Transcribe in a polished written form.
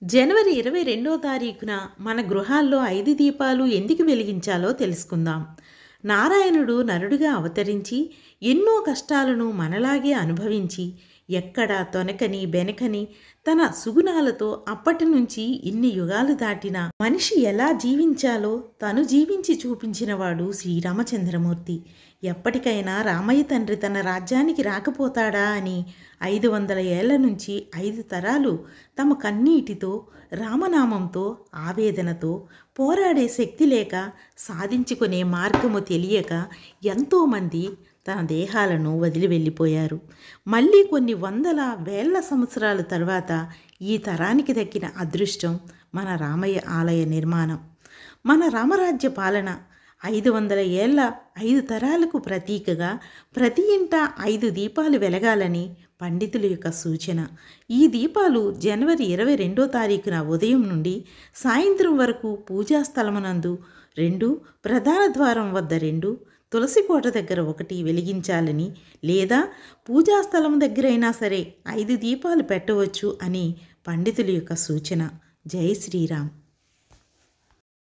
జనవరి 22వ తారీఖున మన గృహాల్లో 5 దీపాలు ఎందుకు వెలిగించాలో తెలుసుకుందాం. నారాయణుడు నరుడిగా అవతరించి ఎన్నో కష్టాలను మనలాగే అనుభవించి ఎక్కడా తొనకని బెనకని తన సుగుణాలతో అప్పటి నుంచి ఇన్ని యుగాలు దాటినా మనిషి ఎలా జీవించాలో తను జీవించి చూపించినవాడు శ్రీరామచంద్రమూర్తి. ఎప్పటికైనా రామయ్య తండ్రి తన రాజ్యానికి రాకపోతాడా అని 500 ఏళ్ల నుంచి 5 తరాలు తమ కన్నీటితో రామనామంతో ఆవేదనతో పోరాడే శక్తి లేక సాధించుకునే మార్గము తెలియక ఎంతోమంది తన దేహాలను వదిలి వెళ్ళిపోయారు. మళ్ళీ కొన్ని వందల వేల సంవత్సరాల తర్వాత ఈ తరానికి దక్కిన అదృష్టం మన రామయ్య ఆలయ నిర్మాణం. మన రామరాజ్య పాలన 500 ఏళ్ల 5 తరాలకు ప్రతీకగా ప్రతి ఇంట 5 దీపాలు వెలగాలని పండితుల యొక్క సూచన. ఈ దీపాలు జనవరి 22వ తారీఖున ఉదయం నుండి సాయంత్రం వరకు పూజా స్థలమునందు 2, ప్రధాన ద్వారం వద్ద 2, తులసి కోట దగ్గర 1 వెలిగించాలని, లేదా పూజా స్థలం దగ్గరైనా సరే 5 దీపాలు పెట్టవచ్చు అని పండితుల యొక్క సూచన. జై శ్రీరామ్.